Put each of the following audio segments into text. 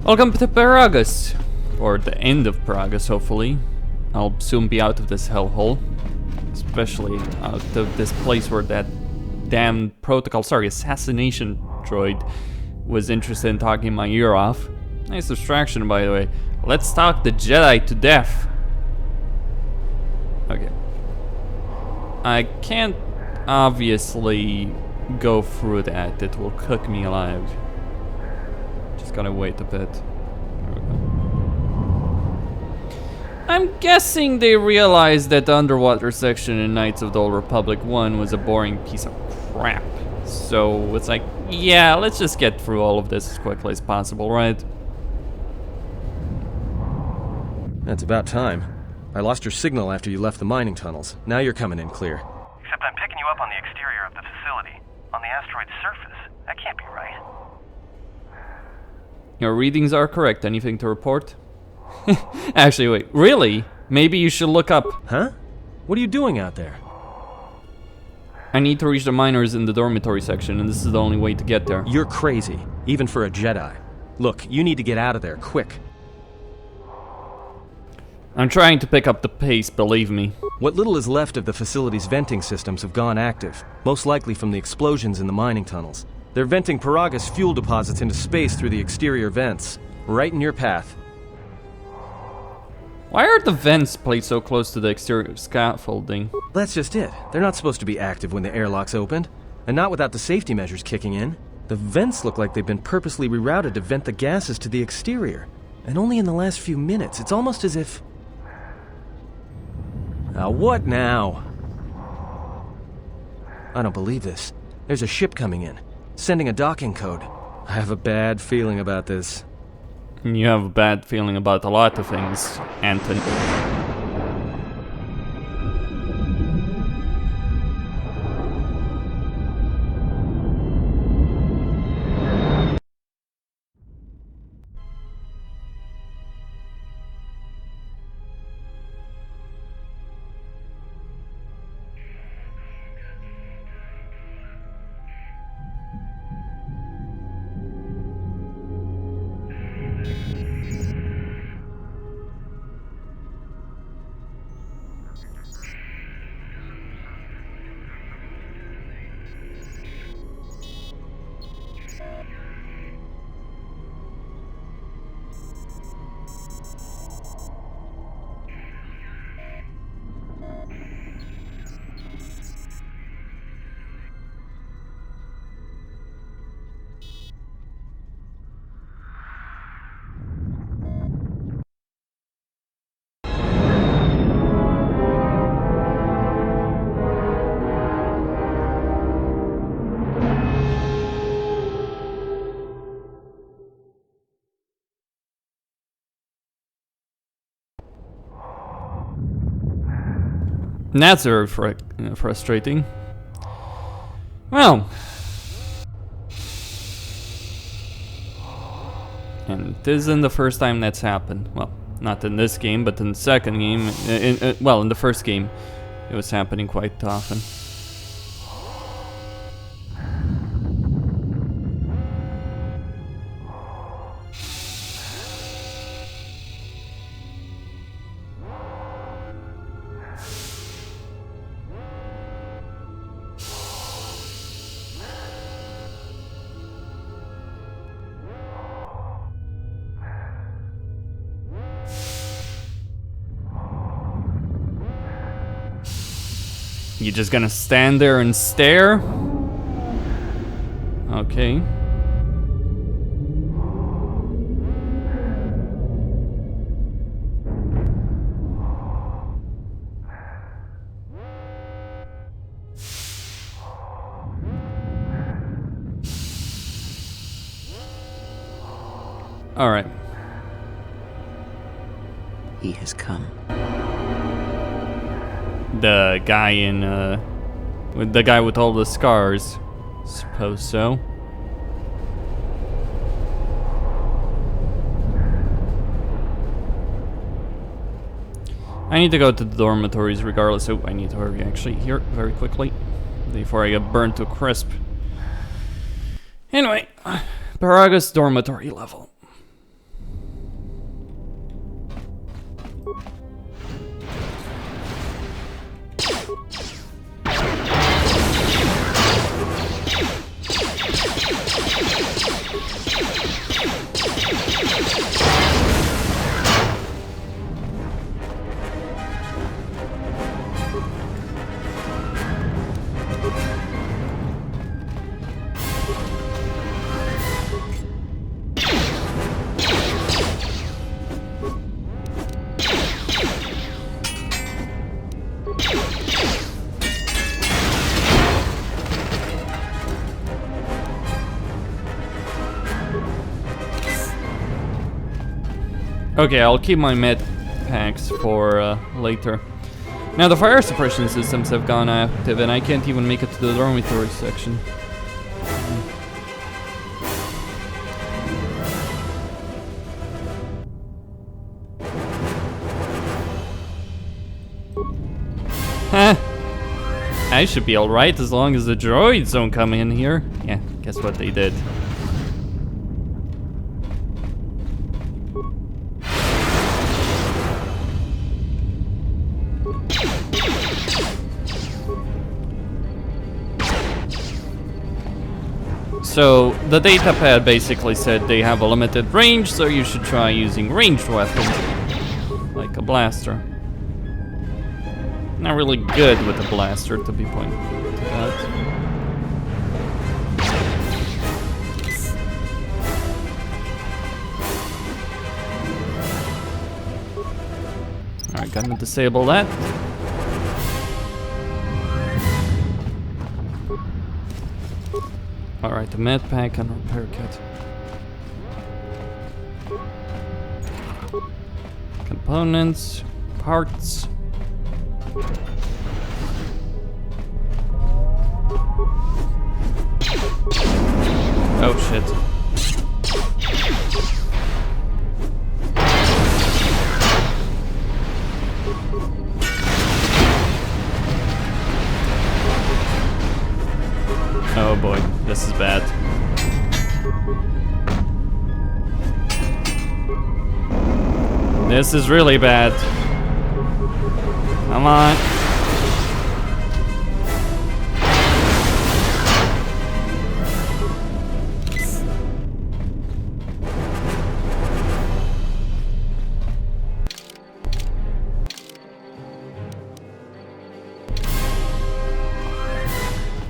Welcome to Peragus, or the end of Peragus, hopefully. I'll soon be out of this hellhole, especially out of this place where that damn assassination droid was interested in talking my ear off. Nice distraction, by the way. Let's talk the Jedi to death. Okay. I can't obviously go through that. It will cook me alive. Just gotta wait a bit. There we go. I'm guessing they realized that the underwater section in Knights of the Old Republic 1 was a boring piece of crap. So it's like, yeah, let's just get through all of this as quickly as possible, right? That's about time. I lost your signal after you left the mining tunnels. Now you're coming in clear. Except I'm picking you up on the exterior of the facility, on the asteroid's surface. That can't be right. Your readings are correct. Anything to report? Actually, wait, really? Maybe you should look up. Huh? What are you doing out there? I need to reach the miners in the dormitory section, and this is the only way to get there. You're crazy, even for a Jedi. Look, you need to get out of there, quick. I'm trying to pick up the pace, believe me. What little is left of the facility's venting systems have gone active, most likely from the explosions in the mining tunnels. They're venting Peragus fuel deposits into space through the exterior vents, right in your path. Why are the vents placed so close to the exterior scaffolding? That's just it. They're not supposed to be active when the airlock's opened, and not without the safety measures kicking in. The vents look like they've been purposely rerouted to vent the gases to the exterior, and only in the last few minutes. It's almost as if... what now? I don't believe this. There's a ship coming in, sending a docking code. I have a bad feeling about this. You have a bad feeling about a lot of things, Anton. That's very frustrating. Well, and this isn't the first time that's happened. Well, not in this game, but in the second game. In the first game, it was happening quite often. You just gonna stand there and stare? Okay. All right. He has come. The guy in, with the guy with all the scars. Suppose so. I need to go to the dormitories regardless. Oh, I need to hurry actually here very quickly before I get burned to a crisp. . Anyway, Peragus dormitory level. Okay, I'll keep my med packs for later. Now the fire suppression systems have gone active and I can't even make it to the dormitory section. Huh. I should be alright as long as the droids don't come in here. Yeah, guess what they did. So, the datapad basically said they have a limited range, so you should try using ranged weapons, like a blaster. Not really good with a blaster, to be pointed out. Alright, gonna disable that. Alright, the med pack and repair kit. Components, parts. Oh shit. Oh boy, this is bad. This is really bad. Come on.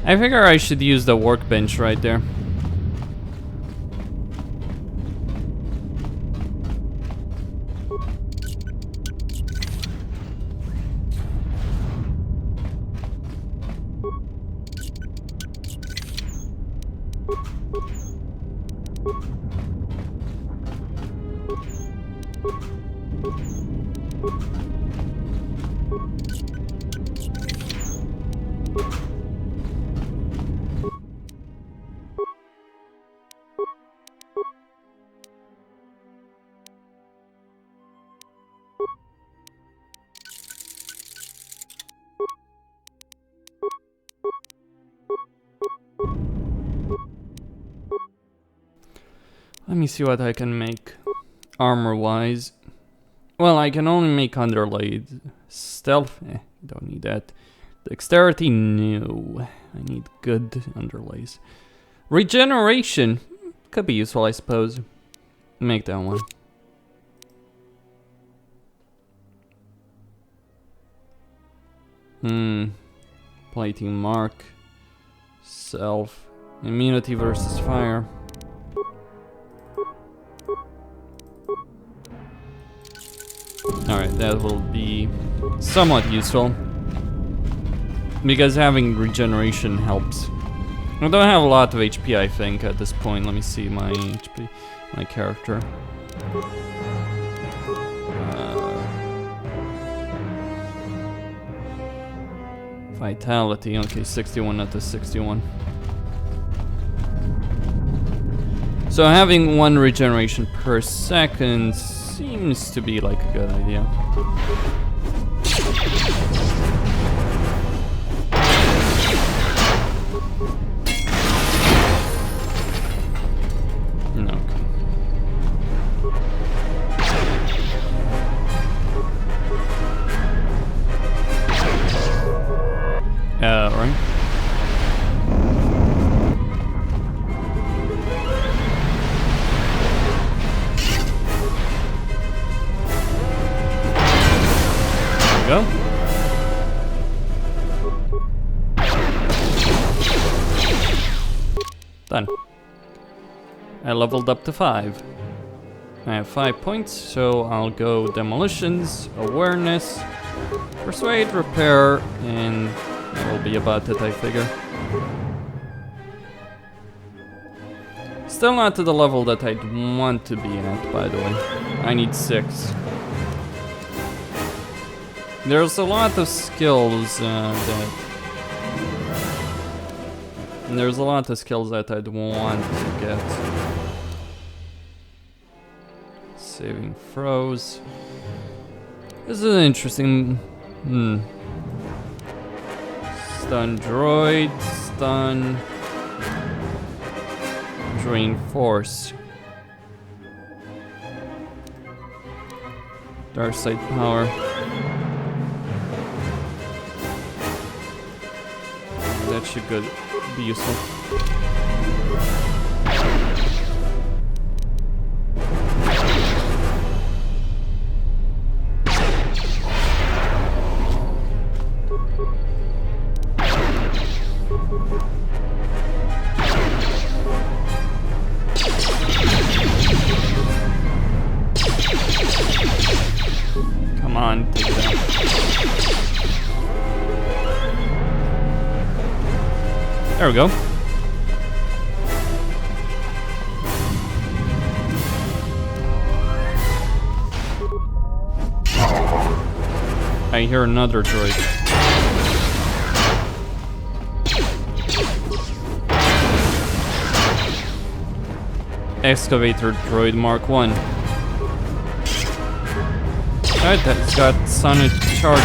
I figure I should use the workbench right there. Let me see what I can make armor-wise. Well, I can only make underlaid. Stealth, don't need that. Dexterity, no. I need good underlays. Regeneration, could be useful, I suppose. Make that one. Plating mark. Self. Immunity versus fire. Alright, that will be somewhat useful. Because having regeneration helps. I don't have a lot of HP, I think, at this point. Let me see my HP, my character. Vitality, okay, 61 out of 61. So having one regeneration per second seems to be like a good idea. No. Right. Go. Done. I leveled up to 5. I have 5 points, so I'll go demolitions, awareness, persuade, repair, and that will be about it, I figure. Still not to the level that I'd want to be at, by the way. I need 6. There's a lot of skills There's a lot of skills that I'd want to get. Saving throws. This is an interesting... Stun droid, stun... Drain force. Dark side power. That should be useful. Come on, take it out. There we go. I hear another droid. Excavator droid Mark 1. Alright, that's got sonic charges.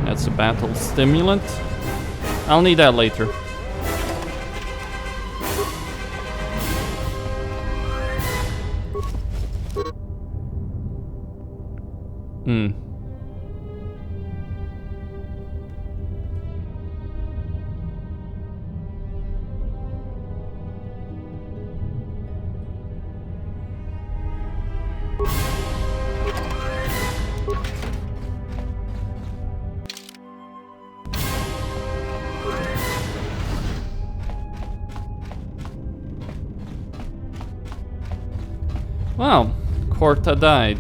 That's a battle stimulant. I'll need that later. Wow, Corta died.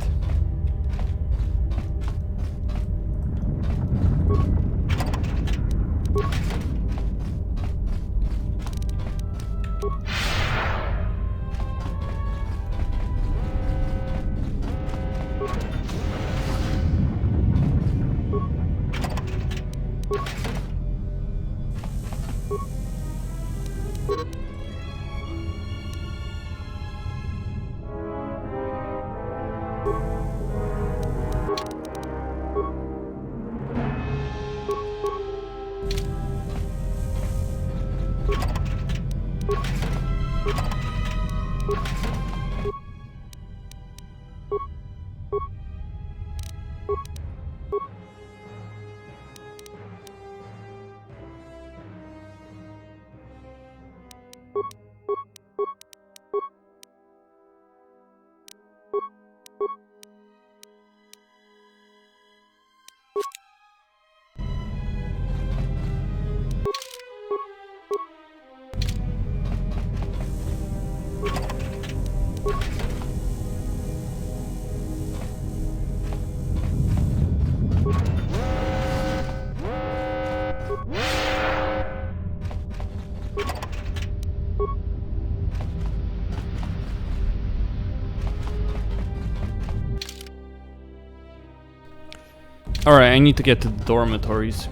Alright, I need to get to the dormitories.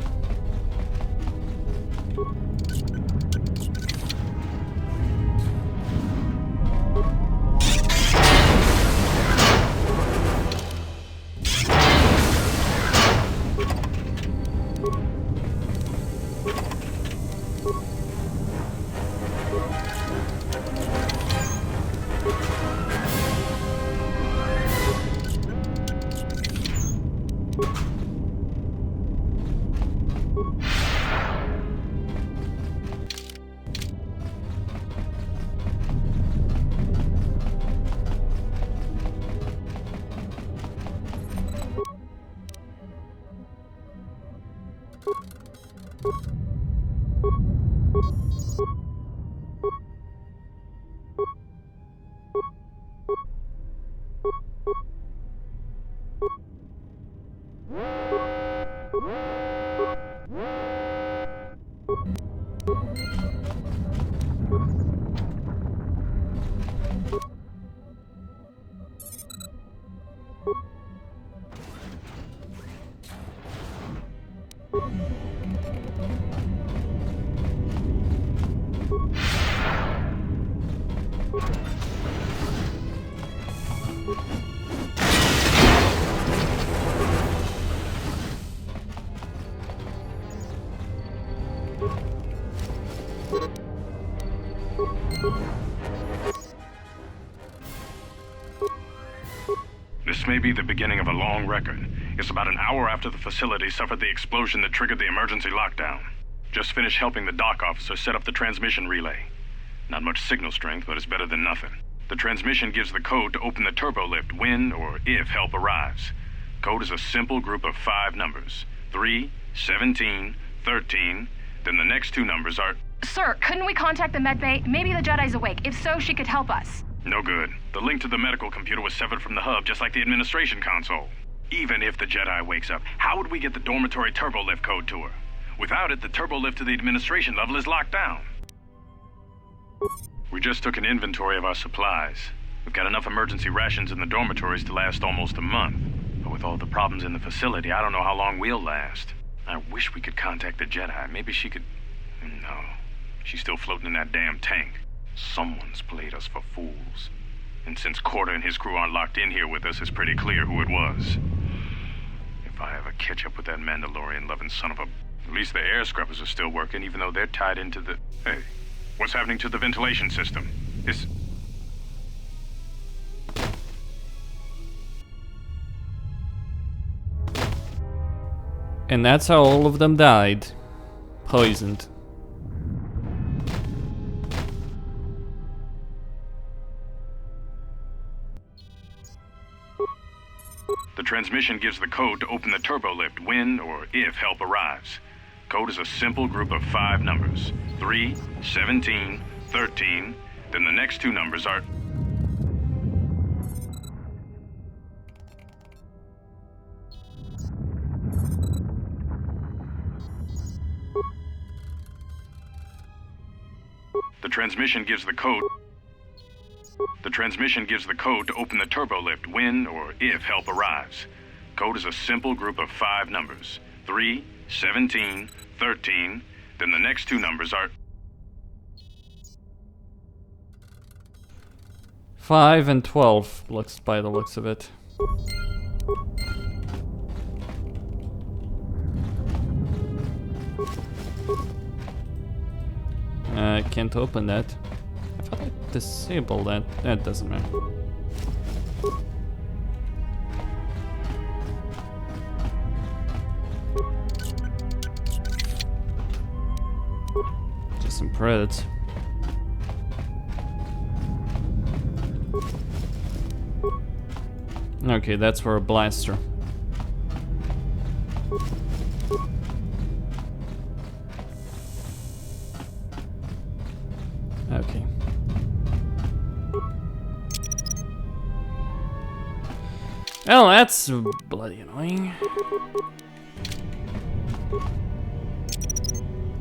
This may be the beginning of a long record. It's about an hour after the facility suffered the explosion that triggered the emergency lockdown. Just finished helping the dock officer set up the transmission relay. Not much signal strength, but it's better than nothing. The transmission gives the code to open the turbo lift when or if help arrives. Code is a simple group of 5 numbers. 3, 17, 13, then the next 2 numbers are... Sir, couldn't we contact the medbay? Maybe the Jedi's awake. If so, she could help us. No good. The link to the medical computer was severed from the hub, just like the administration console. Even if the Jedi wakes up, how would we get the dormitory turbo lift code to her? Without it, the turbo lift to the administration level is locked down. We just took an inventory of our supplies. We've got enough emergency rations in the dormitories to last almost a month. But with all the problems in the facility, I don't know how long we'll last. I wish we could contact the Jedi. Maybe she could... No. She's still floating in that damn tank. Someone's played us for fools. And since Corda and his crew aren't locked in here with us, it's pretty clear who it was. If I ever catch up with that Mandalorian-loving son of a... At least the air scrubbers are still working, even though they're tied into the... Hey, what's happening to the ventilation system? It's... And that's how all of them died. Poisoned. The transmission gives the code to open the turbo lift when or if help arrives. Code is a simple group of 5 numbers. 3, 17, 13, then the next 2 numbers are... The transmission gives the code... The transmission gives the code to open the turbo lift when or if help arrives. Code is a simple group of 5 numbers. 3, 17, 13, then the next 2 numbers are... 5 and 12, looks by the looks of it. I can't open that. I thought I disabled that. That doesn't matter. Just some credits. Okay, that's for a blaster. Okay. Well, that's bloody annoying.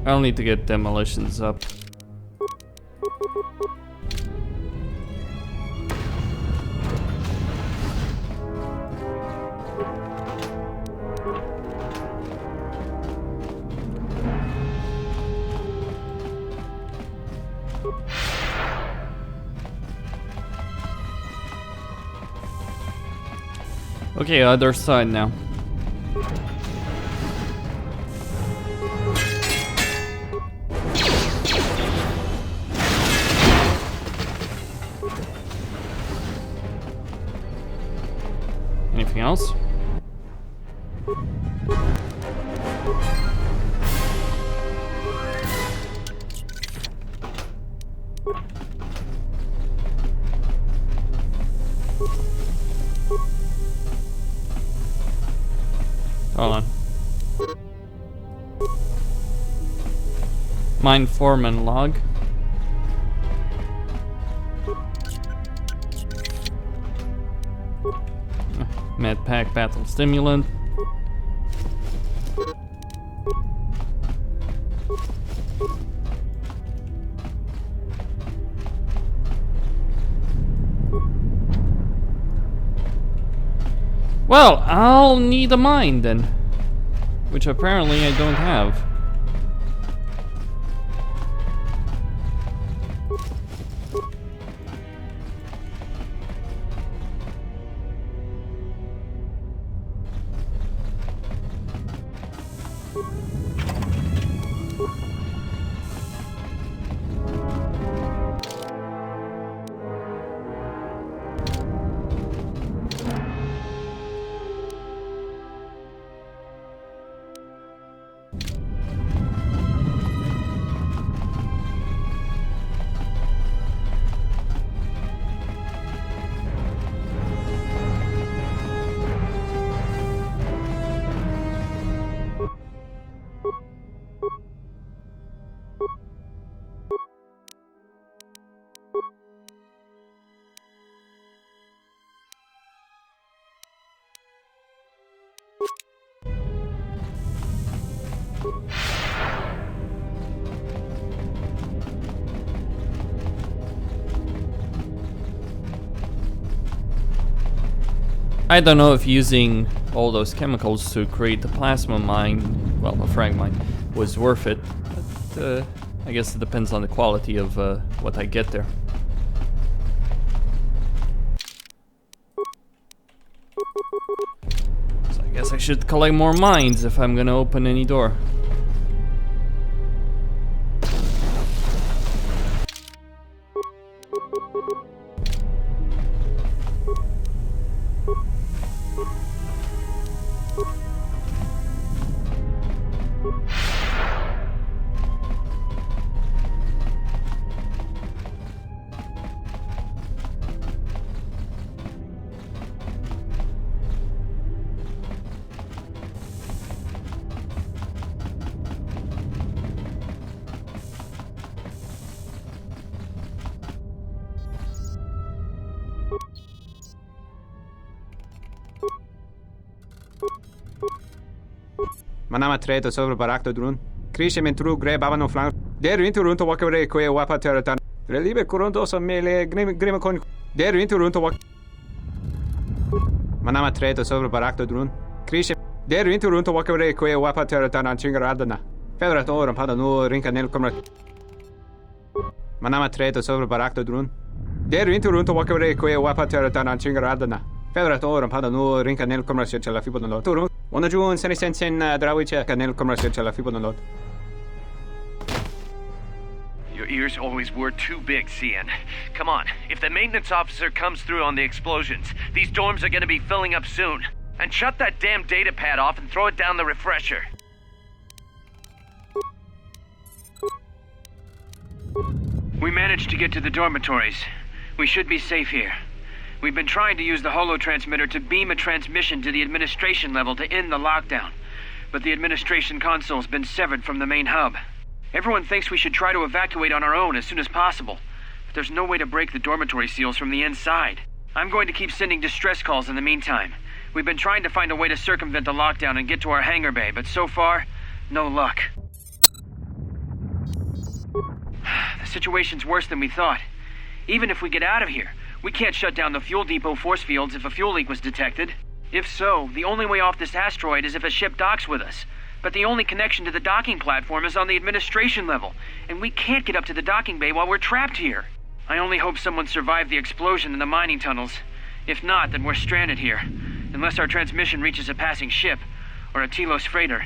I'll need to get demolitions up. Okay, other side now. Anything else? Hold on. Mine foreman log. Med pack battle stimulant. Well, I'll need a mine then. Which apparently I don't have. I don't know if using all those chemicals to create the plasma mine, well, a frag mine, was worth it. But I guess it depends on the quality of what I get there. So I guess I should collect more mines if I'm gonna open any door. Manama treto sobre barakto drun. Krishe mentru gre babano flan. Der winter runter wakere kwe wapa teratan. Relibe kurunto so mele grima kon. Der winter runter wak. Manama treto sobre barakto drun. Krishe. Der winter runter wakere kwe wapa teratan an chingaradana. Fedrat oram pada no rinkanel komrat. Manama treto sobre barakto drun. Der winter runter wakere kwe wapa teratan an chingaradana. Fedrat oram pada no rinkanel komrat chala fibo no tur. Ona jun seni sensen drawiche kanel commercial chala fibo no lot. Your ears always were too big, CN. Come on, if the maintenance officer comes through on the explosions, these dorms are gonna be filling up soon. And shut that damn data pad off and throw it down the refresher. We managed to get to the dormitories. We should be safe here. We've been trying to use the holo-transmitter to beam a transmission to the administration level to end the lockdown. But the administration console's been severed from the main hub. Everyone thinks we should try to evacuate on our own as soon as possible. But there's no way to break the dormitory seals from the inside. I'm going to keep sending distress calls in the meantime. We've been trying to find a way to circumvent the lockdown and get to our hangar bay, but so far, no luck. The situation's worse than we thought. Even if we get out of here, we can't shut down the fuel depot force fields if a fuel leak was detected. If so, the only way off this asteroid is if a ship docks with us. But the only connection to the docking platform is on the administration level, and we can't get up to the docking bay while we're trapped here. I only hope someone survived the explosion in the mining tunnels. If not, then we're stranded here, unless our transmission reaches a passing ship, or a Telos freighter.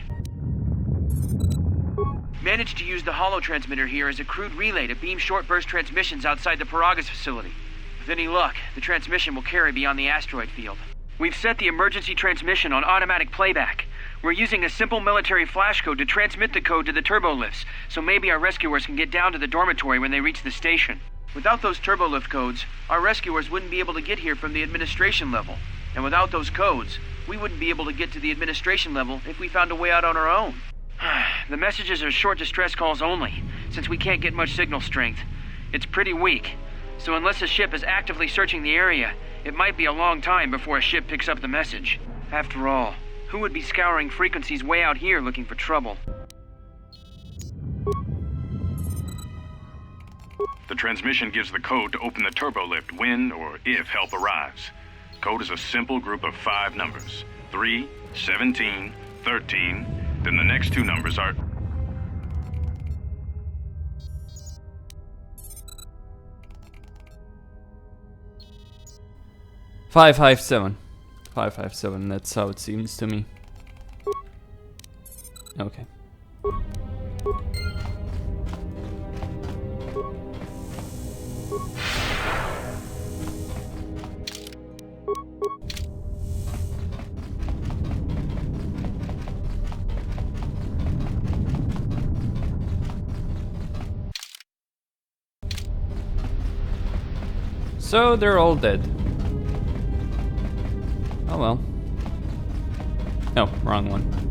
Managed to use the holo-transmitter here as a crude relay to beam short-burst transmissions outside the Peragus facility. With any luck, the transmission will carry beyond the asteroid field. We've set the emergency transmission on automatic playback. We're using a simple military flash code to transmit the code to the turbolifts, so maybe our rescuers can get down to the dormitory when they reach the station. Without those turbolift codes, our rescuers wouldn't be able to get here from the administration level. And without those codes, we wouldn't be able to get to the administration level if we found a way out on our own. The messages are short distress calls only, since we can't get much signal strength. It's pretty weak. So unless a ship is actively searching the area, it might be a long time before a ship picks up the message. After all, who would be scouring frequencies way out here looking for trouble? The transmission gives the code to open the turbolift when or if help arrives. code is a simple group of 5 numbers. 3, 17, 13. Then the next 2 numbers are... Five, 557. 557, that's how it seems to me. Okay. So they're all dead. Oh well. No, wrong one.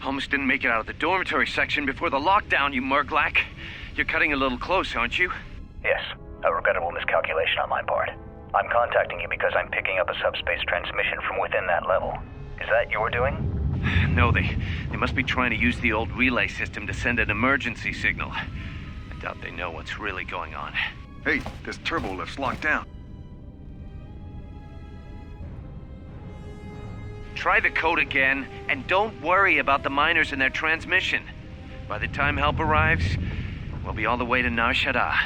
Almost didn't make it out of the dormitory section before the lockdown, you Murglak. You're cutting a little close, aren't you? Yes, a regrettable miscalculation on my part. I'm contacting you because I'm picking up a subspace transmission from within that level. Is that your doing? No, they must be trying to use the old relay system to send an emergency signal. I doubt they know what's really going on. Hey, this turbo lift's locked down. Try the code again, and don't worry about the miners and their transmission. By the time help arrives, we'll be all the way to Nar Shaddaa.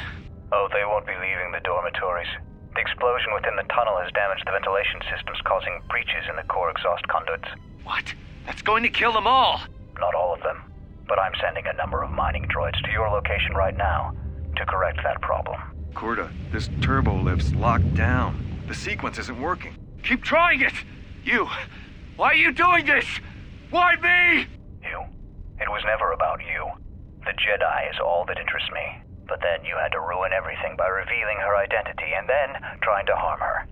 Oh, they won't be leaving the dormitories. The explosion within the tunnel has damaged the ventilation systems, causing breaches in the core exhaust conduits. What? That's going to kill them all! Not all of them, but I'm sending a number of mining droids to your location right now to correct that problem. Corda, this turbo lift's locked down. The sequence isn't working. Keep trying it! You! Why are you doing this? Why me? You. It was never about you. The Jedi is all that interests me. But then you had to ruin everything by revealing her identity and then trying to harm her.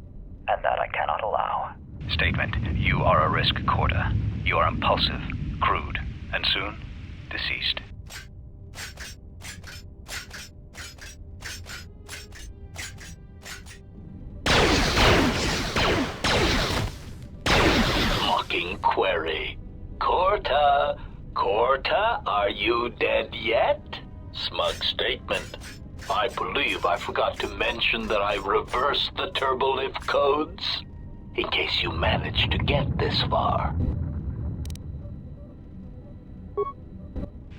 And that I cannot allow. Statement. You are a risk, Corda. You are impulsive, crude, and soon, deceased. Query. Corta, are you dead yet? Smug statement. I believe I forgot to mention that I reversed the turbolift codes, in case you managed to get this far.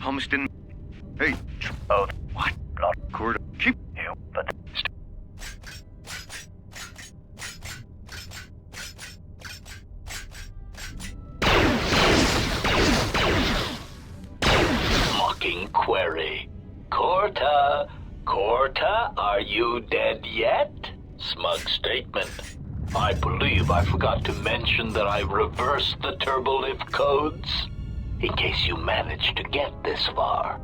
Almost didn't... Hey, Oh, What? not Corda, Keep... you, but... Query. Corta, are you dead yet? Smug statement. I believe I forgot to mention that I reversed the turbolift codes, in case you managed to get this far.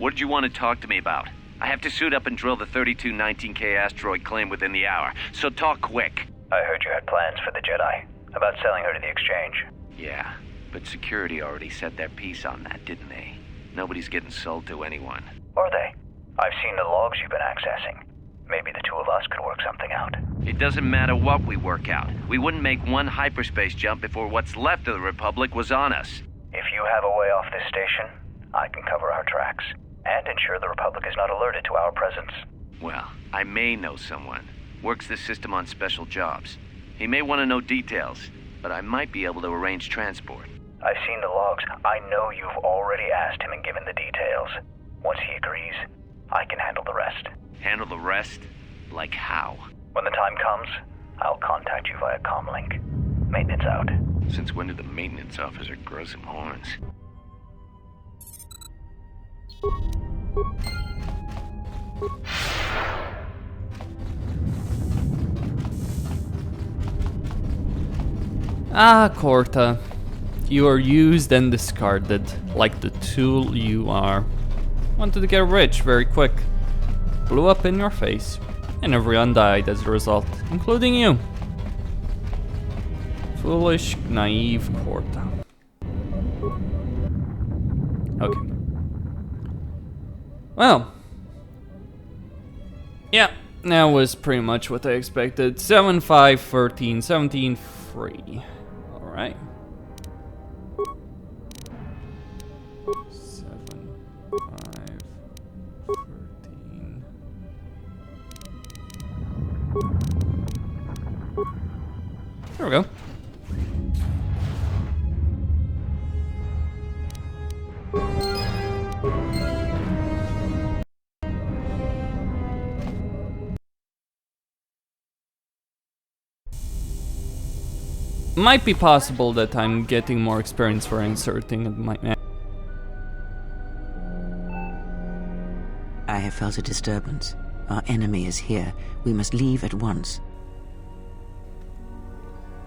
What did you want to talk to me about? I have to suit up and drill the 3219K asteroid claim within the hour, so talk quick. I heard you had plans for the Jedi, about selling her to the exchange. Yeah, but security already set their piece on that, didn't they? Nobody's getting sold to anyone. Are they? I've seen the logs you've been accessing. Maybe the two of us could work something out. It doesn't matter what we work out. We wouldn't make one hyperspace jump before what's left of the Republic was on us. If you have a way off this station, I can cover our tracks and ensure the Republic is not alerted to our presence. Well, I may know someone. Works this system on special jobs. He may want to know details, but I might be able to arrange transport. I've seen the logs. I know you've already asked him and given the details. Once he agrees, I can handle the rest. Handle the rest? Like how? When the time comes, I'll contact you via comlink. Maintenance out. Since when did the maintenance officer grow some horns? Ah, Corta. You are used and discarded, like the tool you are. Wanted to get rich very quick. Blew up in your face. And everyone died as a result, including you. Foolish, naive Corta. Okay. Well. Yeah, that was pretty much what I expected. 7, 5, 13, 17, free. Alright. 7, 5, 13. There we go. Might be possible that I'm getting more experience for inserting in my map. I have felt a disturbance. Our enemy is here. We must leave at once.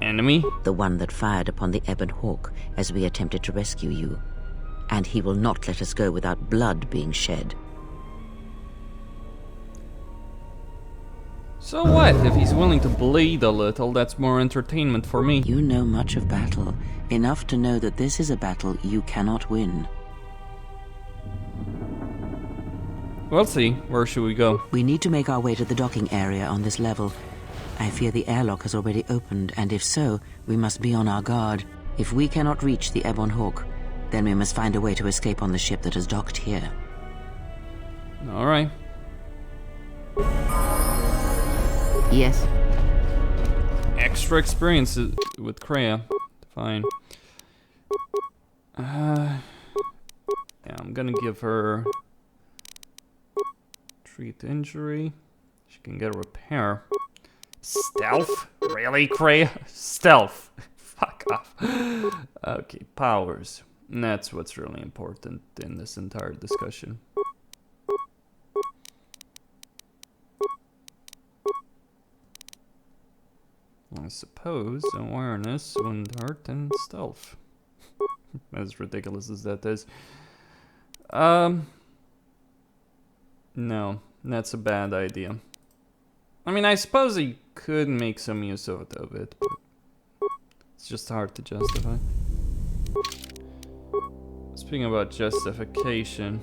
Enemy? The one that fired upon the Ebon Hawk as we attempted to rescue you. And he will not let us go without blood being shed. So what? If he's willing to bleed a little, that's more entertainment for me. You know much of battle. Enough to know that this is a battle you cannot win. We'll see. Where should we go? We need to make our way to the docking area on this level. I fear the airlock has already opened, and if so, we must be on our guard. If we cannot reach the Ebon Hawk, then we must find a way to escape on the ship that has docked here. Alright. Yes. Extra experience with Kreia. Fine. Yeah, I'm gonna give her treat injury. She can get a repair. Stealth? Really, Kreia? Stealth. Fuck off. Okay, powers. And that's what's really important in this entire discussion. I suppose awareness, wound hurt, and stealth. As ridiculous as that is. No, that's a bad idea. I mean, I suppose he could make some use of it, but it's just hard to justify. Speaking about justification.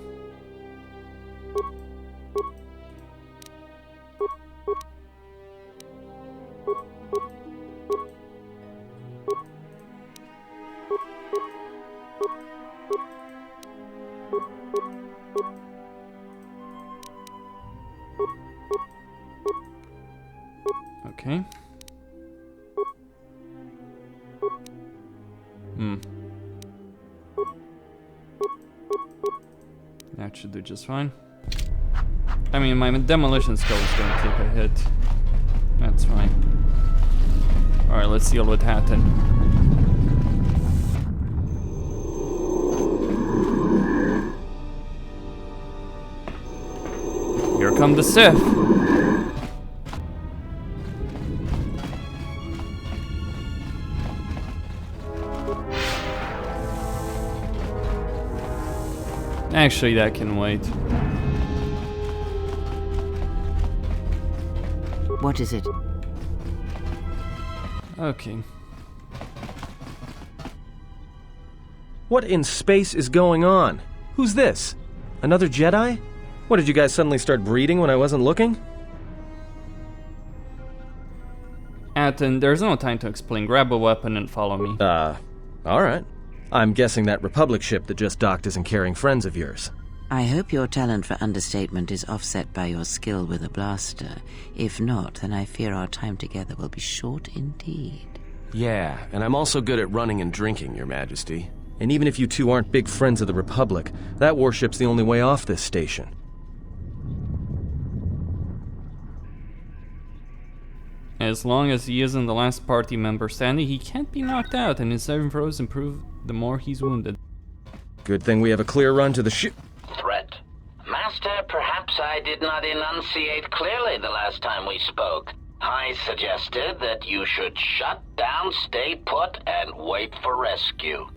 Okay. That should do just fine. I mean, my demolition skill is gonna take a hit. That's fine. Alright, let's deal with Hatton. Here come the Sith. Actually, that can wait. What is it? Okay. What in space is going on? Who's this? Another Jedi? What, did you guys suddenly start breeding when I wasn't looking? Atten, there's no time to explain. Grab a weapon and follow me. Alright. I'm guessing that Republic ship that just docked isn't carrying friends of yours. I hope your talent for understatement is offset by your skill with a blaster. If not, then I fear our time together will be short indeed. Yeah, and I'm also good at running and drinking, Your Majesty. And even if you two aren't big friends of the Republic, that warship's the only way off this station. As long as he isn't the last party member standing, he can't be knocked out, and his saving throws improve the more he's wounded. Good thing we have a clear run to the ship. Threat. Master, perhaps I did not enunciate clearly the last time we spoke. I suggested that you should shut down, stay put, and wait for rescue.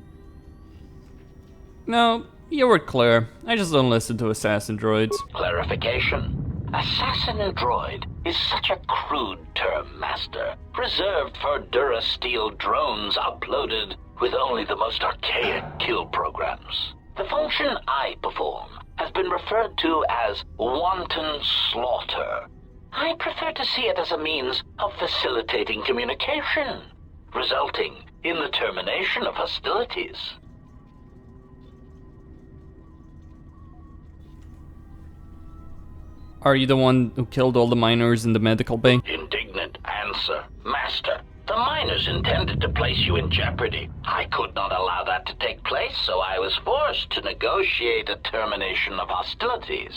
No, you were clear. I just don't listen to assassin droids. Clarification. Assassin droid is such a crude term, Master, reserved for Durasteel drones uploaded with only the most archaic kill programs. The function I perform has been referred to as wanton slaughter. I prefer to see it as a means of facilitating communication, resulting in the termination of hostilities. Are you the one who killed all the miners in the medical bay? Indignant answer. Master, the miners intended to place you in jeopardy. I could not allow that to take place, so I was forced to negotiate a termination of hostilities.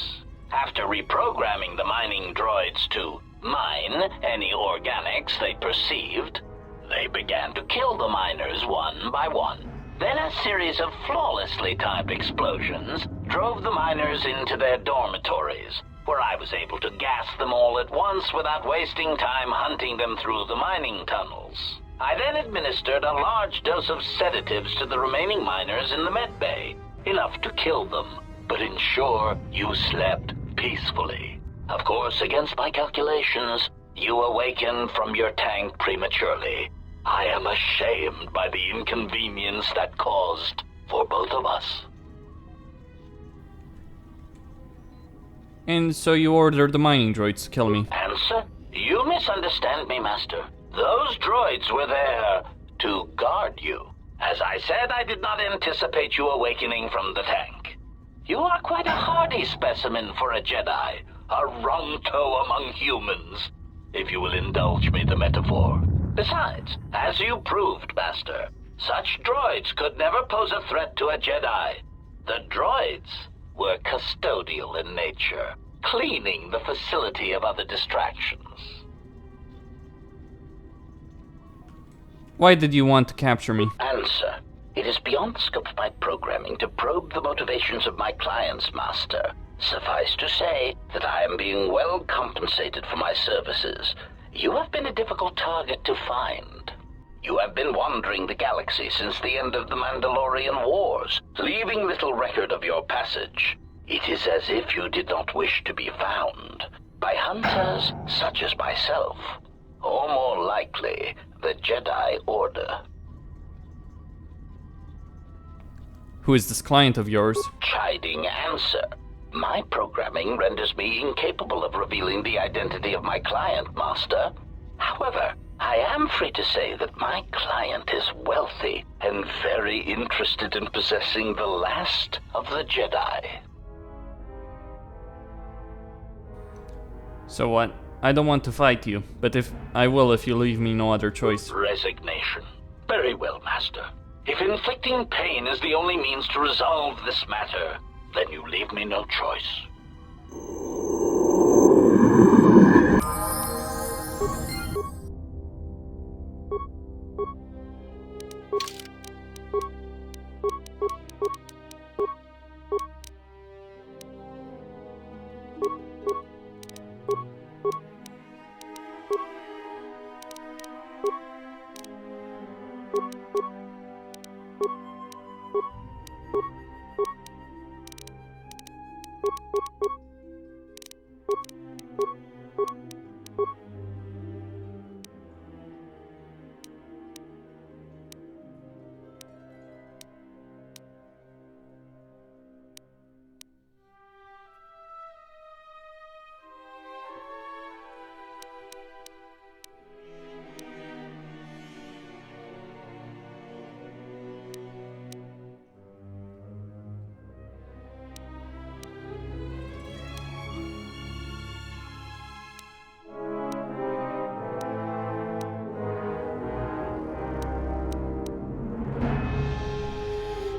After reprogramming the mining droids to mine any organics they perceived, they began to kill the miners one by one. Then a series of flawlessly timed explosions drove the miners into their dormitories, where I was able to gas them all at once without wasting time hunting them through the mining tunnels. I then administered a large dose of sedatives to the remaining miners in the med bay, enough to kill them, but ensure you slept peacefully. Of course, against my calculations, you awakened from your tank prematurely. I am ashamed by the inconvenience that caused for both of us. And so you ordered the mining droids to kill me. Answer? You misunderstand me, Master. Those droids were there to guard you. As I said, I did not anticipate you awakening from the tank. You are quite a hardy specimen for a Jedi, a wrung toe among humans, if you will indulge me the metaphor. Besides, as you proved, Master, such droids could never pose a threat to a Jedi. The droids were custodial in nature, cleaning the facility of other distractions. Why did you want to capture me? Answer. It is beyond the scope of my programming to probe the motivations of my clients, Master. Suffice to say that I am being well compensated for my services. You have been a difficult target to find. You have been wandering the galaxy since the end of the Mandalorian Wars, leaving little record of your passage. It is as if you did not wish to be found by hunters such as myself, or more likely, the Jedi Order. Who is this client of yours? Chiding answer. My programming renders me incapable of revealing the identity of my client, Master. However, I am free to say that my client is wealthy and very interested in possessing the last of the Jedi. So what? I don't want to fight you, but if you leave me no other choice. Resignation. Very well, Master. If inflicting pain is the only means to resolve this matter, then you leave me no choice.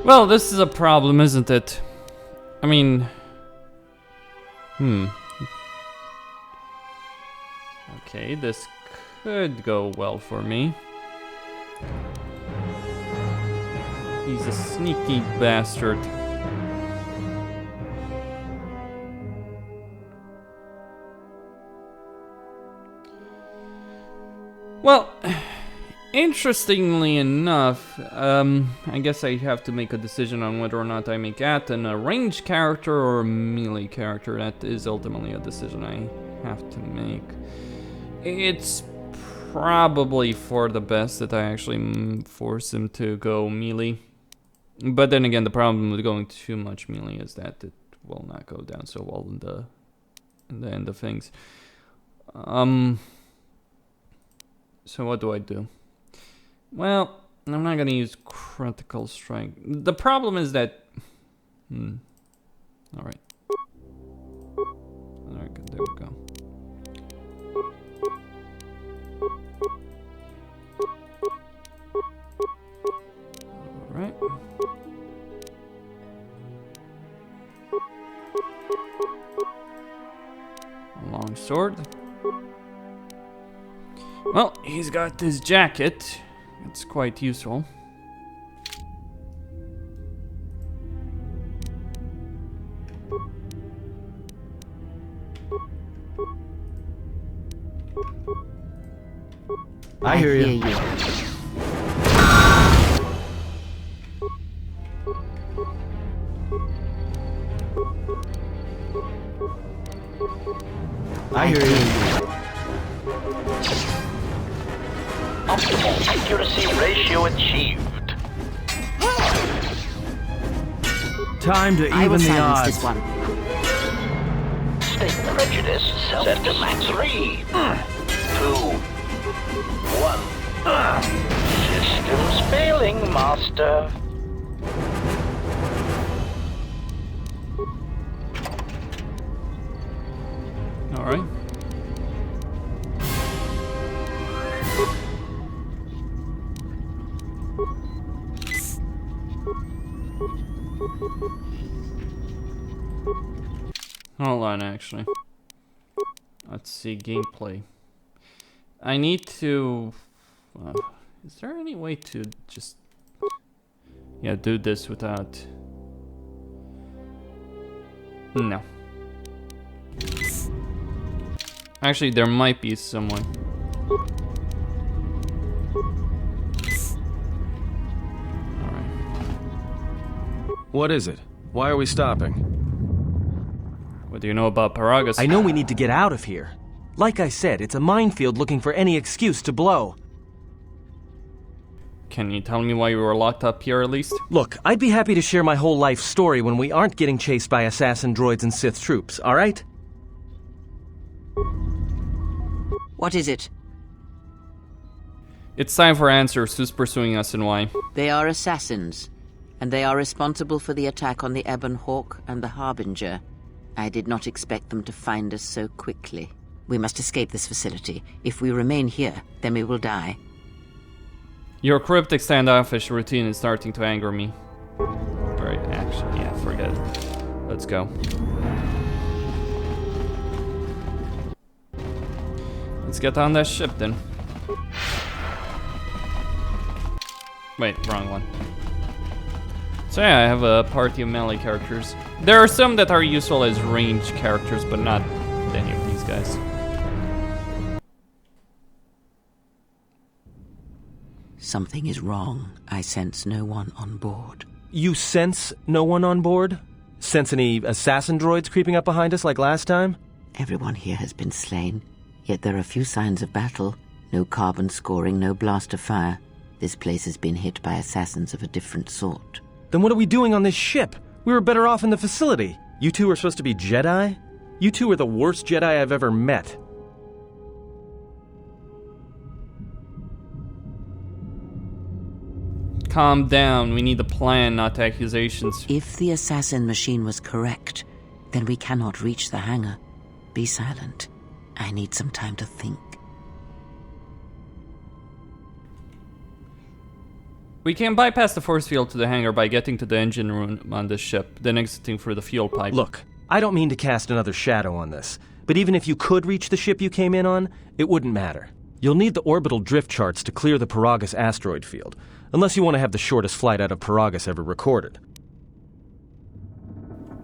Well, this is a problem, isn't it? I mean... Okay, this could go well for me. He's a sneaky bastard. Well, interestingly enough, I guess I have to make a decision on whether or not I make Atton a ranged character or a melee character. That is ultimately a decision I have to make. It's probably for the best that I actually force him to go melee. But then again, the problem with going too much melee is that it will not go down so well in the end of things. So what do I do? Well, I'm not gonna use critical strike. The problem is that... Alright. Alright, there we go. Alright. A long sword. Well, he's got this jacket. It's quite useful. I hear you. I hear you. Optimal accuracy ratio achieved. Time to I will even the silence odds. this one. State prejudice set to max 3, 2, 1. Systems failing, Master. All right. Hold on, actually. Let's see gameplay. I need to... is there any way to just... Yeah, do this without... No. Actually, there might be someone. Alright. What is it? Why are we stopping? What do you know about Peragus? I know we need to get out of here. Like I said, it's a minefield looking for any excuse to blow. Can you tell me why you were locked up here at least? Look, I'd be happy to share my whole life story when we aren't getting chased by assassin droids and Sith troops, alright? What is it? It's time for answers. Who's pursuing us and why? They are assassins, and they are responsible for the attack on the Ebon Hawk and the Harbinger. I did not expect them to find us so quickly. We must escape this facility. If we remain here, then we will die. Your cryptic standoffish routine is starting to anger me. Alright, actually, yeah, forget it. Let's go. Let's get on that ship then. Wait, wrong one. So yeah, I have a party of melee characters. There are some that are useful as ranged characters, but not any of these guys. Something is wrong. I sense no one on board. You sense no one on board? Sense any assassin droids creeping up behind us like last time? Everyone here has been slain, yet there are few signs of battle. No carbon scoring, no blaster fire. This place has been hit by assassins of a different sort. Then what are we doing on this ship? We were better off in the facility. You two are supposed to be Jedi? You two are the worst Jedi I've ever met. Calm down, we need a plan, not accusations. If the assassin machine was correct, then we cannot reach the hangar. Be silent. I need some time to think. We can bypass the force field to the hangar by getting to the engine room on this ship, then exiting through the fuel pipe. Look, I don't mean to cast another shadow on this, but even if you could reach the ship you came in on, it wouldn't matter. You'll need the orbital drift charts to clear the Peragus asteroid field, unless you want to have the shortest flight out of Peragus ever recorded.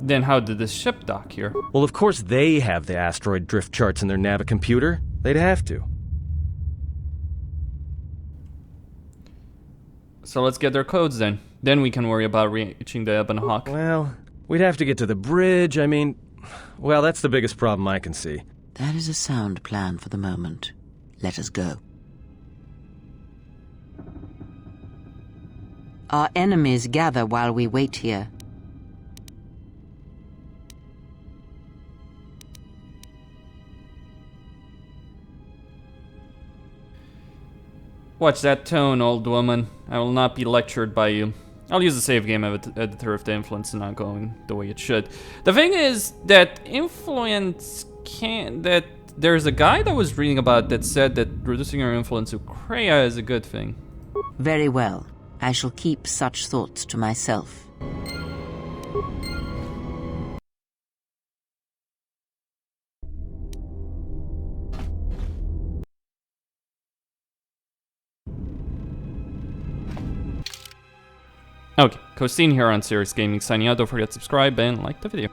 Then how did this ship dock here? Well, of course they have the asteroid drift charts in their Navicomputer. They'd have to. So let's get their codes then. Then we can worry about reaching the Ebon Hawk. Well, we'd have to get to the bridge. I mean, well, that's the biggest problem I can see. That is a sound plan for the moment. Let us go. Our enemies gather while we wait here. Watch that tone, old woman. I will not be lectured by you. I'll use the save game editor if the influence is not going the way it should. The thing is that influence can't... that there's a guy that was reading about that said that reducing your influence to Kreia is a good thing. Very well. I shall keep such thoughts to myself. Okay, Costin here on Serious Gaming signing out. Don't forget to subscribe and like the video.